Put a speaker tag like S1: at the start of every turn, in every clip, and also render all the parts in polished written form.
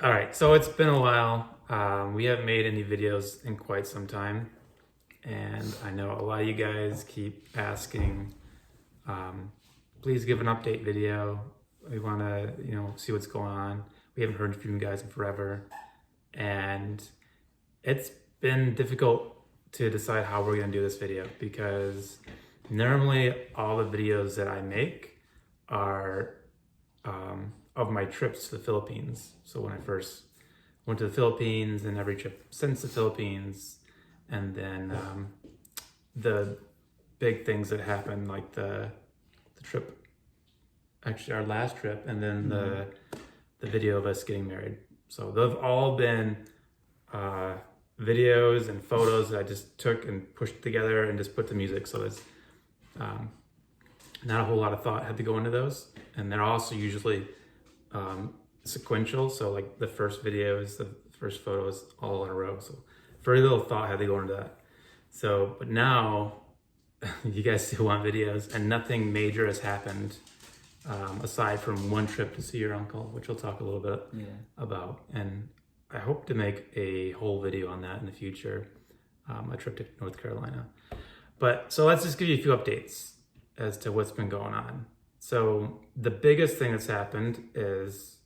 S1: All right, so it's been a while. We haven't made any videos in quite some time, and I know a lot of you guys keep asking, please give an update video. We want to, see what's going on. We haven't heard from you guys in forever, and it's been difficult to decide how we're going to do this video because normally all the videos that I make are of my trips to the Philippines. So when I first went to the Philippines and every trip since the Philippines, and then the big things that happened, like the trip, actually our last trip, and then the video of us getting married. So they've all been videos and photos that I just took and pushed together and just put to music. So there's not a whole lot of thought had to go into those, and they're also usually sequential. So like the first video is the first photo is all in a row. So very little thought had to go into that. So, but now you guys still want videos, and nothing major has happened aside from one trip to see your uncle, which we'll talk a little bit about. And I hope to make a whole video on that in the future, a trip to North Carolina. So let's just give you a few updates as to what's been going on. So the biggest thing that's happened is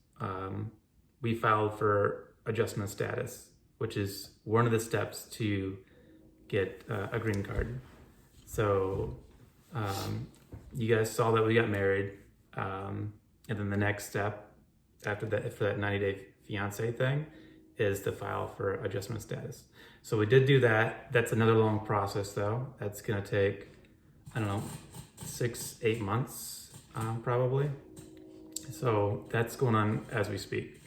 S1: we filed for adjustment status, which is one of the steps to get a green card. So you guys saw that we got married, and then the next step after that, for that 90-day fiance thing, is to file for adjustment status. So we did do that. That's another long process though. That's gonna take, 6-8 months probably. So that's going on as we speak.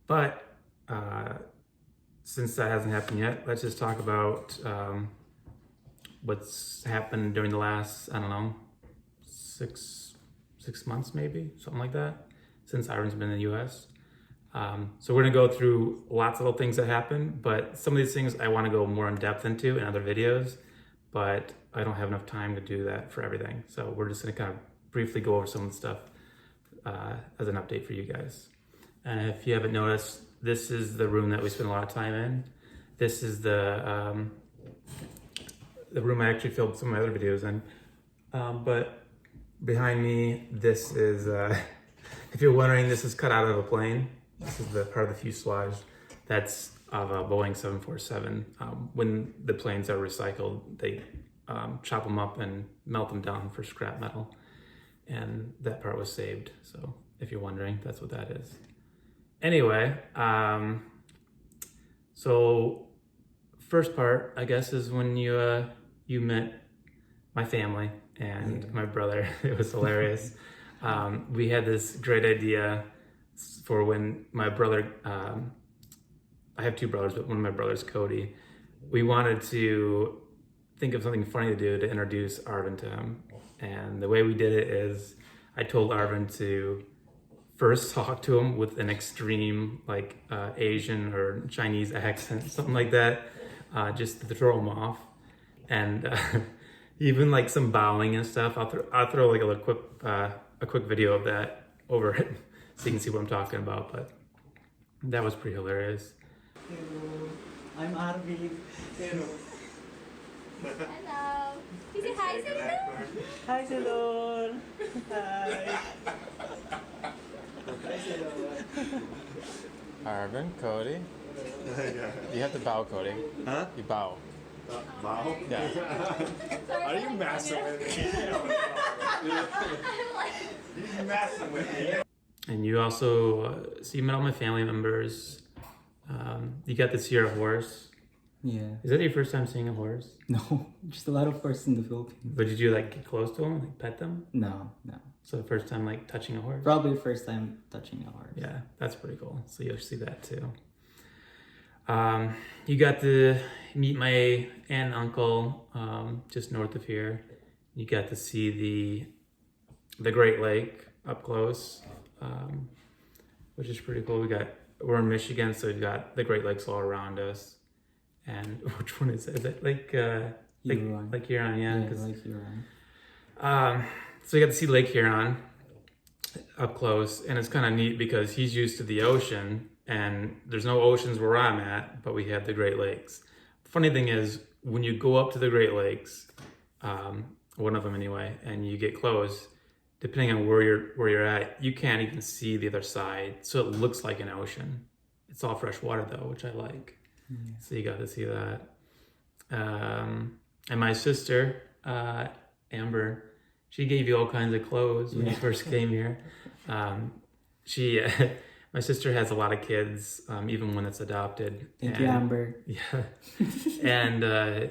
S1: But since that hasn't happened yet, let's just talk about what's happened during the last, 6 months maybe, something like that, since Arvin's been in the US. So we're gonna go through lots of little things that happened, but some of these things I wanna go more in depth into in other videos, but I don't have enough time to do that for everything. So we're just gonna kind of briefly go over some of the stuff as an update for you guys. And if you haven't noticed, this is the room that we spend a lot of time in. This is the room I actually filmed some of my other videos in. But behind me, this is, if you're wondering, this is cut out of a plane. This is the part of the fuselage that's of a Boeing 747. When the planes are recycled, they chop them up and melt them down for scrap metal. And that part was saved. So if you're wondering, that's what that is. Anyway, so first part, I guess, is when you met my family and my brother. It was hilarious. We had this great idea for when my brother, I have two brothers, but one of my brothers, Cody, we wanted to think of something funny to do to introduce Arvin to him. And the way we did it is I told Arvin to first talk to him with an extreme Asian or Chinese accent, something like that, just to throw him off. And even some bowing and stuff. I'll throw a quick video of that over it so you can see what I'm talking about. But that was pretty hilarious.
S2: Hello, I'm Arvin. Hello.
S3: Hello. You say hi, Salon?
S2: Hi, Salon. Hi. Hi, Salon.
S4: Arvin, Cody. You have to bow, Cody.
S5: Huh?
S4: You bow.
S5: Bow?
S4: Yeah.
S5: Are you messing with me? You messing with me?
S1: And you also, so you met all my family members. You got to see our horse.
S2: Yeah.
S1: Is that your first time seeing a horse?
S2: No, just a lot of horses in the Philippines.
S1: But did you get close to them, pet them?
S2: No.
S1: So the first time touching a horse?
S2: Probably the first time touching a horse.
S1: Yeah, that's pretty cool. So you'll see that too. You got to meet my aunt and uncle just north of here. You got to see the Great Lake up close, which is pretty cool. We're in Michigan, so we've got the Great Lakes all around us. And which one is it? Is it Lake Huron? Lake Huron, yeah.
S2: Lake Huron.
S1: So we got to see Lake Huron. up close, and it's kind of neat because he's used to the ocean, and there's no oceans where I'm at, but we have the Great Lakes. Funny thing is, when you go up to the Great Lakes, one of them anyway, and you get close, depending on where you're at, you can't even see the other side, so it looks like an ocean. It's all fresh water though, which I like. So you got to see that. And my sister, Amber, she gave you all kinds of clothes when you first came here. She, my sister has a lot of kids, even one that's adopted.
S2: Thank you, Amber.
S1: Yeah. And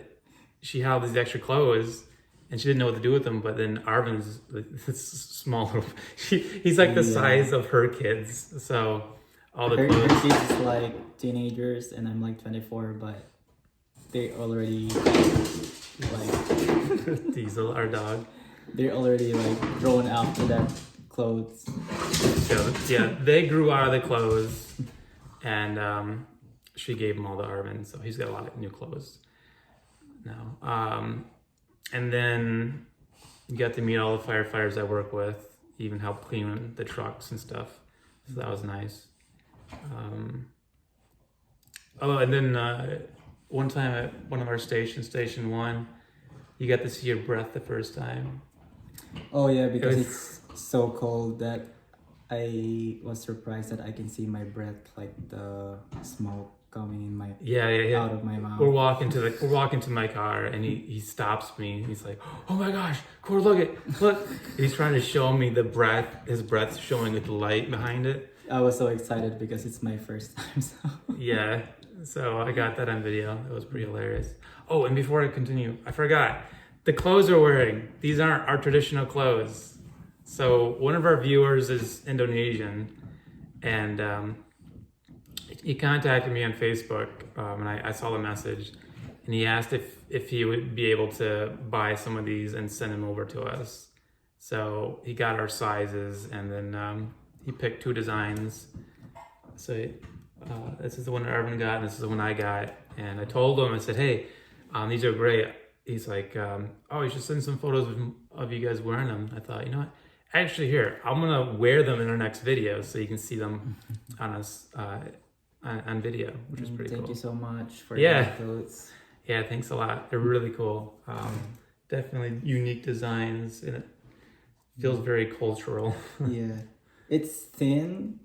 S1: she had all these extra clothes, and she didn't know what to do with them. But then Arvin's this small little, he's like the size of her kids. So all the
S2: Her
S1: clothes.
S2: kids is like teenagers, and I'm like 24, but they already like
S1: Diesel, our dog.
S2: they're already like grown out to that clothes.
S1: So yeah, they grew out of the clothes, and she gave them all to Arvin, so he's got a lot of new clothes now. And then you got to meet all the firefighters I work with. He even helped clean the trucks and stuff, so that was nice. And then one time at one of our stations, Station 1, you got to see your breath the first time.
S2: Oh yeah, because it's so cold that I was surprised that I can see my breath, like the smoke coming in my out of my mouth.
S1: We're walking to my car, and he stops me, and he's like, "Oh my gosh, Cord, look!" And he's trying to show me his breath showing with the light behind it.
S2: I was so excited because it's my first time. So
S1: Yeah, so I got that on video. It was pretty hilarious. Oh, and before I continue, I forgot. The clothes we're wearing, these aren't our traditional clothes. So one of our viewers is Indonesian, and he contacted me on Facebook, and I saw the message, and he asked if he would be able to buy some of these and send them over to us. So he got our sizes, and then he picked 2 designs. So this is the one that Arvin got, and this is the one I got. And I told him, I said, "Hey, these are great." He's like, "Oh, you should send some photos of you guys wearing them." I thought, you know what? Actually, here, I'm gonna wear them in our next video so you can see them on us on video, which is pretty cool.
S2: Thank you so much for
S1: Yeah.
S2: the clothes.
S1: Yeah, thanks a lot. They're really cool. Definitely unique designs, and it feels very cultural.
S2: Yeah, it's thin,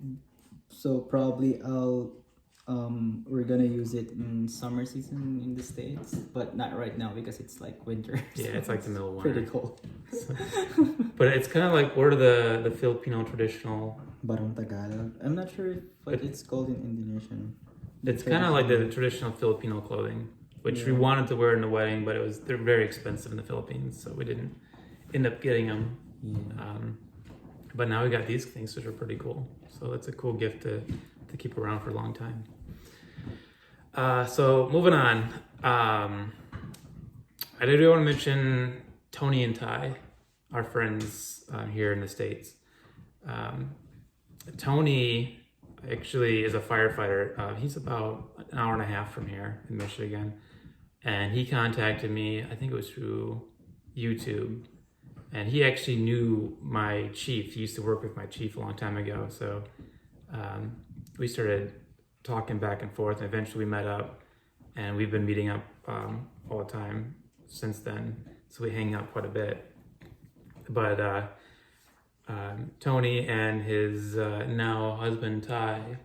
S2: so probably we're gonna use it in summer season in the States, but not right now because it's like winter.
S1: Yeah, it's like the middle of
S2: pretty
S1: winter.
S2: cold.
S1: But it's kind of like, what are the Filipino traditional?
S2: Barong Tagalog. I'm not sure what it's called in Indonesian.
S1: It's kind of like the traditional Filipino clothing, which we wanted to wear in the wedding, but they're very expensive in the Philippines, so we didn't end up getting them.
S2: Yeah.
S1: But now we got these things, which are pretty cool. So it's a cool gift to keep around for a long time. So moving on, I did want to mention Tony and Ty, our friends here in the States. Tony actually is a firefighter. He's about an hour and a half from here in Michigan. And he contacted me, I think it was through YouTube. And he actually knew my chief. He used to work with my chief a long time ago. So we started talking back and forth, and eventually we met up. And we've been meeting up all the time since then. So we hang out quite a bit. But Tony and his now husband, Ty,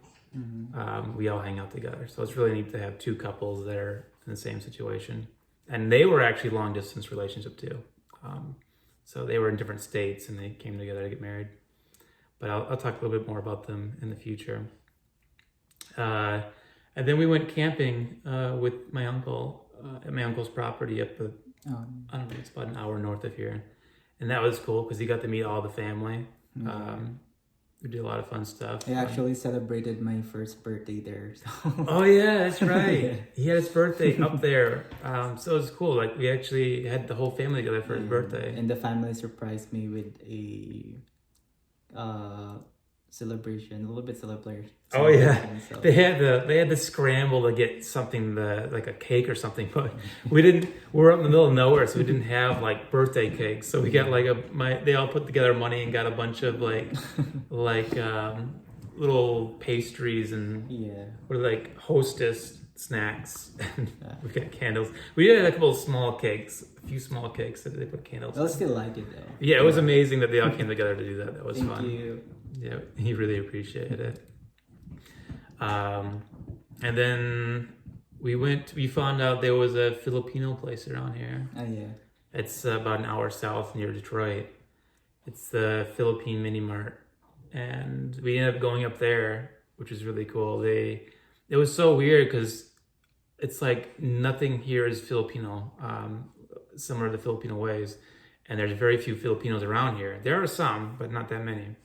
S1: we all hang out together. So it's really neat to have 2 couples that are in the same situation. And they were actually long distance relationship too. So they were in different states and they came together to get married. But I'll talk a little bit more about them in the future. And then we went camping with my uncle at my uncle's property up the, I don't know, it's about an hour north of here. And that was cool because he got to meet all the family. We did a lot of fun stuff.
S2: I actually celebrated my first birthday there. So.
S1: Oh yeah, that's right. He had his birthday up there. So it was cool. Like we actually had the whole family together for his birthday.
S2: And the family surprised me with celebration, a little bit celebration.
S1: Oh yeah,
S2: So.
S1: they had the scramble to get something like a cake or something, but we didn't. We're up in the middle of nowhere, so we didn't have like birthday cakes. So we got like they all put together money and got a bunch of like little pastries and
S2: Yeah.
S1: or like hostess snacks, and we got candles. We did a couple of small cakes, a few small cakes that they put candles.
S2: I still like it though.
S1: Yeah, it was amazing that they all came together to do that. That was
S2: Thank
S1: fun.
S2: you.
S1: Yeah, he really appreciated it. And then we found out there was a Filipino place around here.
S2: Oh yeah.
S1: It's about an hour south near Detroit. It's the Philippine Mini Mart. And we ended up going up there, which is really cool. It was so weird because it's like nothing here is Filipino, similar to Filipino ways. And there's very few Filipinos around here. There are some, but not that many.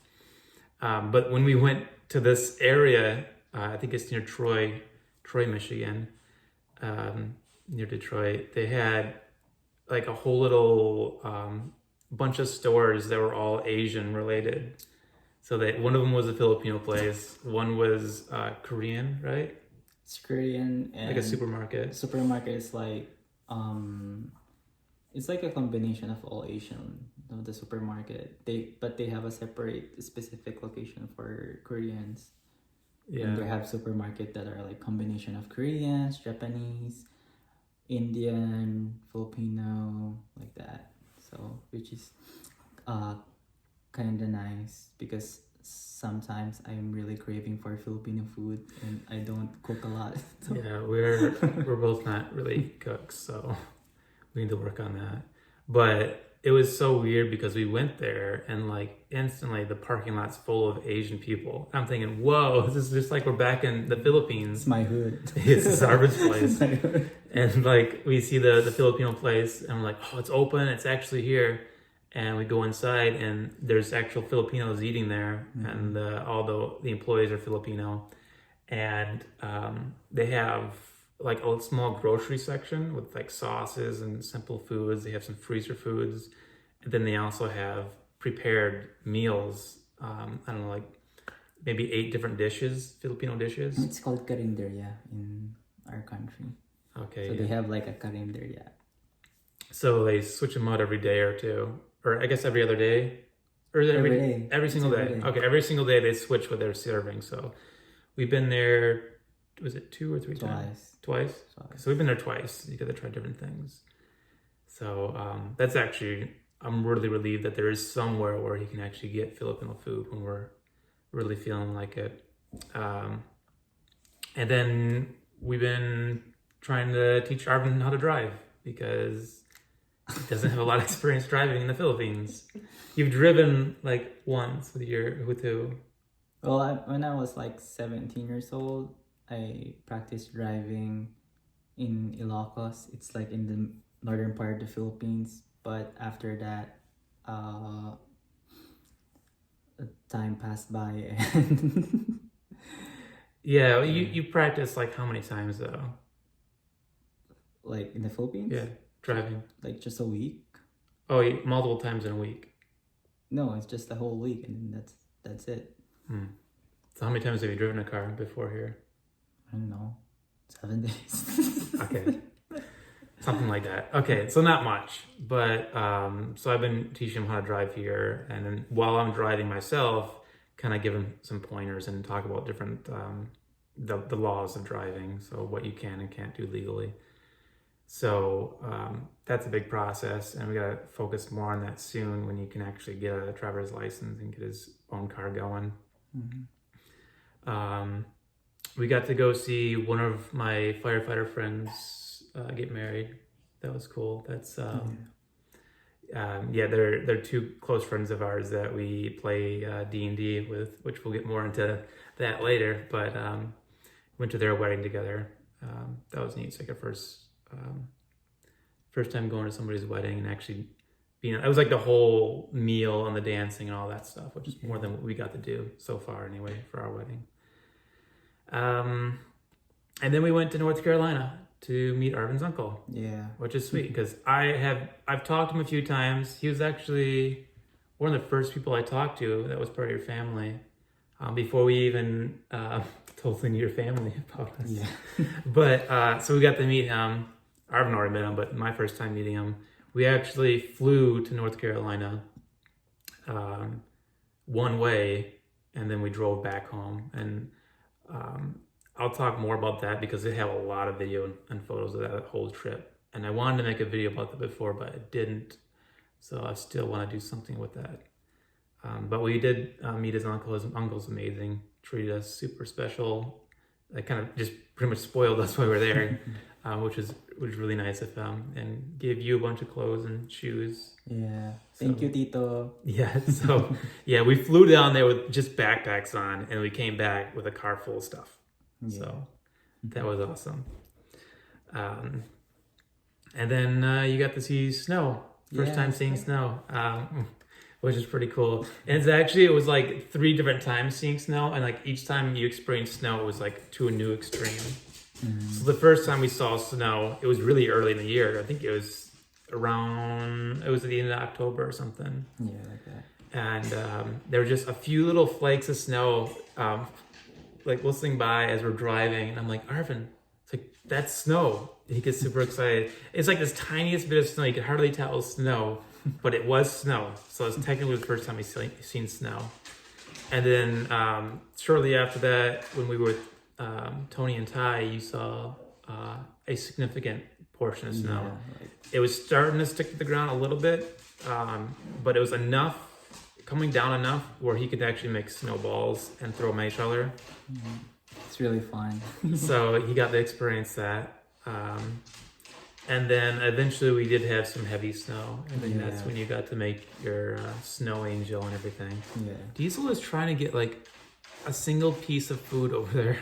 S1: But when we went to this area, I think it's near Troy, Michigan, near Detroit, they had like a whole little bunch of stores that were all Asian related. So that one of them was a Filipino place, one was Korean, right?
S2: It's Korean and
S1: Like a supermarket.
S2: Supermarket is like it's like a combination of all Asian of the supermarket. They have a separate specific location for Koreans.
S1: Yeah.
S2: And they have supermarket that are like combination of Koreans, Japanese, Indian, Filipino, like that. So which is kind of nice because sometimes I'm really craving for Filipino food and I don't cook a lot. So.
S1: Yeah, we're both not really cooks, so we need to work on that. But it was so weird because we went there and like instantly the parking lot's full of Asian people. I'm thinking, whoa, this is just like we're back in the Philippines.
S2: It's my hood.
S1: It's Arvin's place.
S2: My hood.
S1: And like we see the Filipino place and we're like, oh, it's open, it's actually here. And we go inside and there's actual Filipinos eating there, and all the employees are Filipino. And they have like a small grocery section with like sauces and simple foods. They have some freezer foods. And then they also have prepared meals. I don't know, like maybe 8 different dishes, Filipino dishes.
S2: It's called karinderya in our country.
S1: Okay.
S2: So they have like a karinderya.
S1: So they switch them out every day or two. Or I guess every other day? Or is it
S2: Every day.
S1: Every single day.
S2: Every day.
S1: Okay, every single day they switch what they're serving. So we've been there, was it 2 or 3 times? Twice? So we've been there twice. You get to try different things. So that's actually, I'm really relieved that there is somewhere where you can actually get Filipino food when we're really feeling like it. And then we've been trying to teach Arvin how to drive because he doesn't have a lot of experience driving in the Philippines. You've driven like once with who?
S2: Well, when I was like 17 years old, I practiced driving in Ilocos. It's like in the northern part of the Philippines. But after that, time passed by and
S1: Yeah, you practice like how many times though?
S2: like in the Philippines?
S1: Yeah, driving.
S2: Like just a week?
S1: Oh, multiple times in a week.
S2: No, it's just a whole week and then that's it.
S1: So how many times have you driven a car before here?
S2: I don't know. 7 days.
S1: Okay. Something like that. Okay, so not much. But so I've been teaching him how to drive here, and then while I'm driving myself, kind of give him some pointers and talk about different the laws of driving, so what you can and can't do legally. So that's a big process, and we gotta focus more on that soon when you can actually get a driver's license and get his own car going. We got to go see one of my firefighter friends get married. That was cool. That's they're 2 close friends of ours that we play D&D with, which we'll get more into that later. But went to their wedding together. That was neat. It's like our first time going to somebody's wedding and actually being. It was like the whole meal and the dancing and all that stuff, which is more than what we got to do so far anyway for our wedding. And then we went to North Carolina to meet Arvin's uncle.
S2: Yeah.
S1: Which is sweet because I've talked to him a few times. He was actually one of the first people I talked to that was part of your family. before we even told your family about us.
S2: Yeah.
S1: But so we got to meet him. Arvin already met him, but my first time meeting him, we actually flew to North Carolina one way, and then we drove back home. And I'll talk more about that because they have a lot of video and photos of that whole trip. And I wanted to make a video about that before, but I didn't. So I still want to do something with that. But we did meet his uncle. His uncle's amazing. Treated us super special. They kind of just pretty much spoiled us while we were there, which was really nice of him. And gave you a bunch of clothes and shoes.
S2: Yeah. Thank you, Tito.
S1: Yeah. So yeah, we flew down there with just backpacks on, and we came back with a car full of stuff.
S2: Yeah.
S1: So that was awesome. And then you got to see snow. First time seeing snow, which is pretty cool. And it was like 3 different times seeing snow, and like each time you experienced snow, it was like to a new extreme.
S2: Mm-hmm.
S1: So the first time we saw snow, it was really early in the year. I think it was at the end of October or something.
S2: Yeah, like that.
S1: And there were just a few little flakes of snow, like listening by as we're driving, and I'm like, Arvin, it's like, that's snow. He gets super excited. It's like this tiniest bit of snow. You could hardly tell it was snow, but it was snow. So it's technically the first time he's seen snow. And then shortly after that, when we were with Tony and Ty, you saw a significant portion of snow.
S2: Yeah,
S1: It was starting to stick to the ground a little bit, but it was coming down enough where he could actually make snowballs and throw them at each other.
S2: it's really fun.
S1: So he got to experience that. And then eventually we did have some heavy snow, and then that's when you got to make your snow angel and everything.
S2: Yeah.
S1: Diesel is trying to get like a single piece of food over there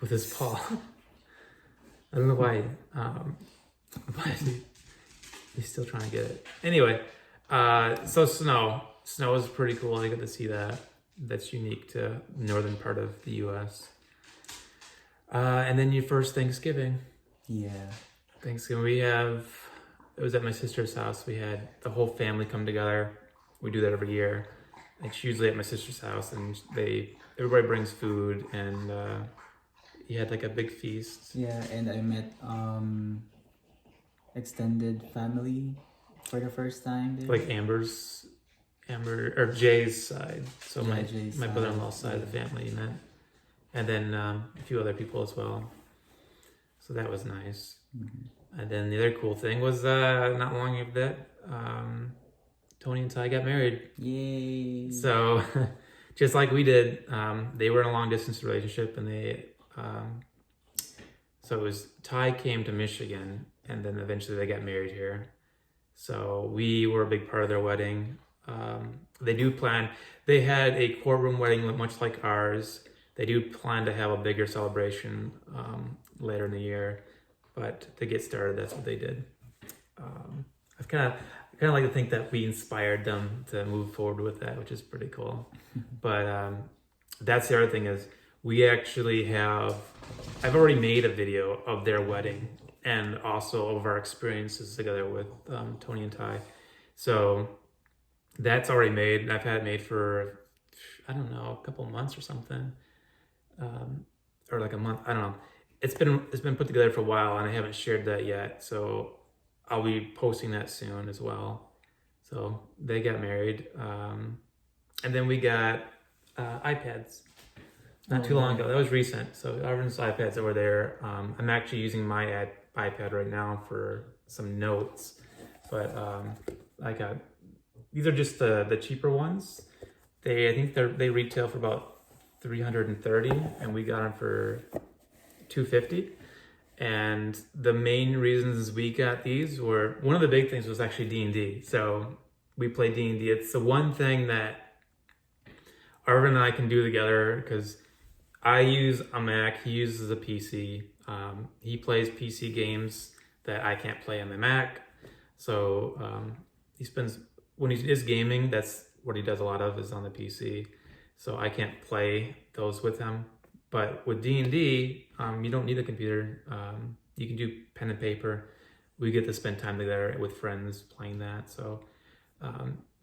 S1: with his paw. I don't know why, but he's still trying to get it. Anyway, so snow is pretty cool. I got to see that. That's unique to the northern part of the U.S. And then your first Thanksgiving.
S2: Yeah.
S1: Thanksgiving, it was at my sister's house. We had the whole family come together. We do that every year. It's usually at my sister's house, and everybody brings food, and he had like a big feast.
S2: Yeah, and I met extended family for the first time there.
S1: Like Amber or Jay's side. So
S2: Yeah,
S1: my
S2: Jay's side,
S1: brother-in-law's side of the family, you met. And then a few other people as well. So that was nice. Mm-hmm. And then the other cool thing was not long after that, Tony and Ty got married.
S2: Yay!
S1: So just like we did, they were in a long distance relationship, and so it was Ty came to Michigan, and then eventually they got married here. So we were a big part of their wedding. They had a courtroom wedding much like ours. They do plan to have a bigger celebration later in the year, but to get started, that's what they did. I kind of like to think that we inspired them to move forward with that, which is pretty cool. But that's the other thing is I've already made a video of their wedding and also of our experiences together with Tony and Ty. So that's already made. I've had it made for, I don't know, a couple months or something. Or like a month, I don't know. It's been put together for a while, and I haven't shared that yet. So I'll be posting that soon as well. So they got married, and then we got iPads not too long ago. That was recent. So Arvin's iPads that were there. I'm actually using my iPad right now for some notes, but these are just the cheaper ones. I think they retail for about $330, and we got them for $250. And the main reasons we got these were, one of the big things was actually D&D. So we play D&D. It's the one thing that Arvin and I can do together, because I use a Mac, he uses a PC. He plays PC games that I can't play on my Mac. So when he is gaming, that's what he does a lot of, is on the PC. So I can't play those with him. But with D&D, you don't need a computer. You can do pen and paper. We get to spend time together with friends playing that. So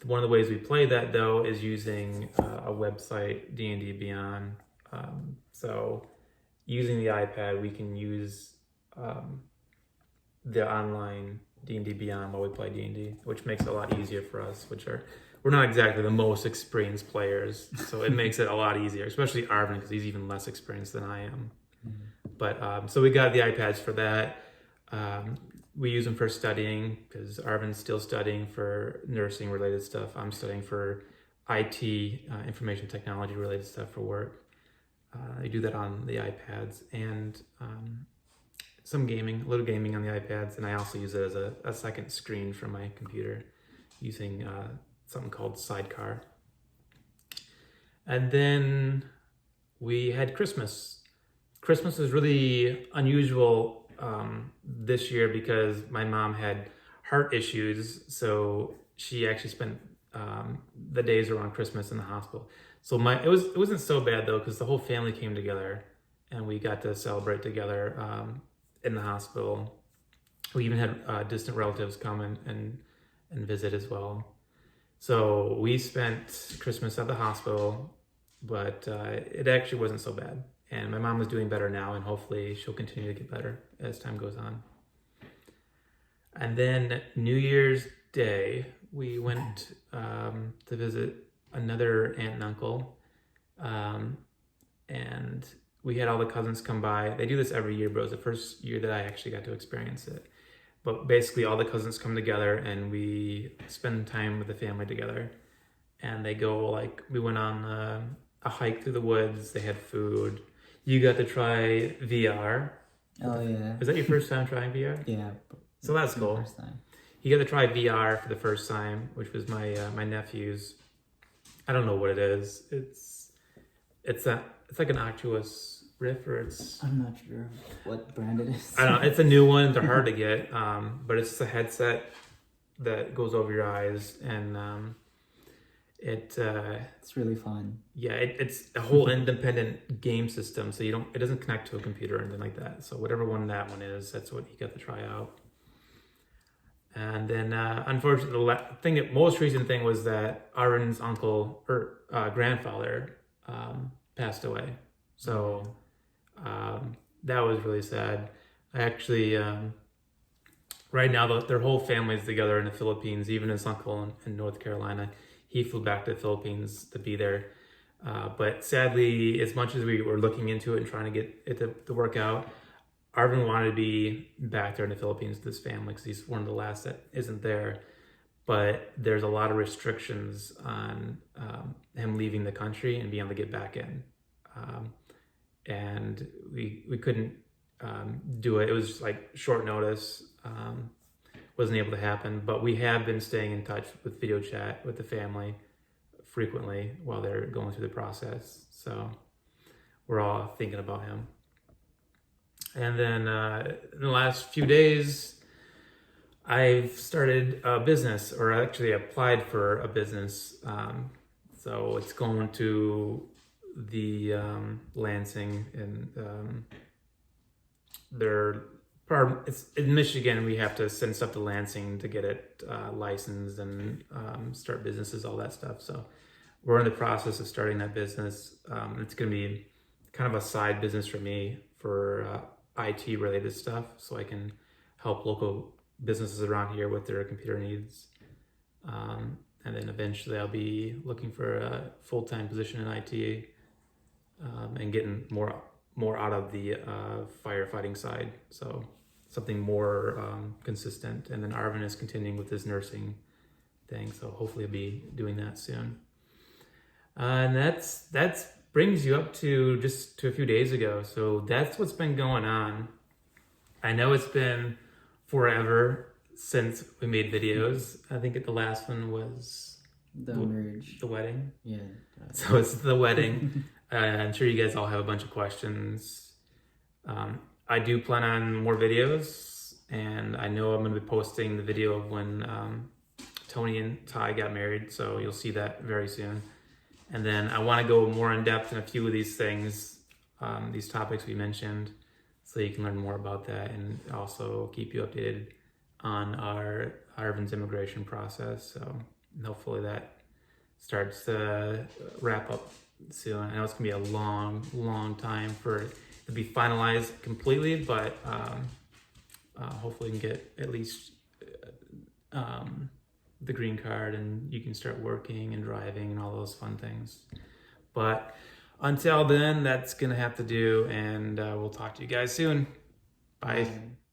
S1: One of the ways we play that though is using a website, D&D Beyond. So using the iPad, we can use the online D&D Beyond while we play D&D, which makes it a lot easier for us, we're not exactly the most experienced players, so it makes it a lot easier, especially Arvin, because he's even less experienced than I am. But so we got the iPads for that. We use them for studying, because Arvin's still studying for nursing related stuff. I'm studying for IT, information technology related stuff for work. I do that on the iPads, and some gaming, a little gaming on the iPads, and I also use it as a second screen for my computer using something called Sidecar. And then we had Christmas. Christmas was really unusual this year because my mom had heart issues, so she actually spent the days around Christmas in the hospital. So it wasn't so bad though, because the whole family came together and we got to celebrate together in the hospital. We even had distant relatives come and visit as well. So we spent Christmas at the hospital, but it actually wasn't so bad. And my mom is doing better now, and hopefully she'll continue to get better as time goes on. And then New Year's Day, we went to visit another aunt and uncle. And we had all the cousins come by. They do this every year, but it was the first year that I actually got to experience it. But basically all the cousins come together and we spend time with the family together. And they go we went on a hike through the woods. They had food. You got to try VR.
S2: Oh yeah.
S1: Was that your first time trying VR?
S2: Yeah.
S1: So that's cool.
S2: First time.
S1: You got to try VR for the first time, which was my nephew's. I don't know what it is. It's like an Oculus Rift, or
S2: I'm not sure what brand it is.
S1: I don't know. It's a new one. They're hard to get, but it's a headset that goes over your eyes, and
S2: it's really fun.
S1: Yeah, it's a whole independent game system, so it doesn't connect to a computer or anything like that. So whatever one that one is, that's what you got to try out. And then, unfortunately, the most recent thing was that Arvin's uncle or grandfather passed away. So that was really sad. I actually, right now, their whole family's together in the Philippines, even his uncle in North Carolina. He flew back to the Philippines to be there. But sadly, as much as we were looking into it and trying to get it to work out, Arvin wanted to be back there in the Philippines with his family because he's one of the last that isn't there. But there's a lot of restrictions on him leaving the country and being able to get back in. And we couldn't do it. It was just short notice. Wasn't able to happen. But we have been staying in touch with video chat with the family frequently while they're going through the process. So we're all thinking about him. And then in the last few days, I've started a business, or actually applied for a business. So it's going to the Lansing, and it's in Michigan. We have to send stuff to Lansing to get it licensed and start businesses, all that stuff. So we're in the process of starting that business. It's going to be kind of a side business for me for IT related stuff, so I can help local businesses around here with their computer needs. And then eventually I'll be looking for a full-time position in IT and getting more out of the firefighting side. So something more consistent. And then Arvin is continuing with his nursing thing, so hopefully I'll be doing that soon. And that's brings you up to just to a few days ago. So that's what's been going on. I know it's been forever since we made videos. I think the last one was
S2: the merge,
S1: the wedding.
S2: Yeah.
S1: So it's the wedding. I'm sure you guys all have a bunch of questions. I do plan on more videos, and I know I'm going to be posting the video of when Tony and Ty got married, so you'll see that very soon. And then I want to go more in depth in a few of these things, these topics we mentioned, so you can learn more about that, and also keep you updated on Arvin's immigration process. So And hopefully that starts to wrap up soon. I know it's gonna be a long time for it to be finalized completely, but hopefully we can get at least the green card and you can start working and driving and all those fun things. But until then, that's gonna have to do, and we'll talk to you guys soon. Bye.
S2: Bye.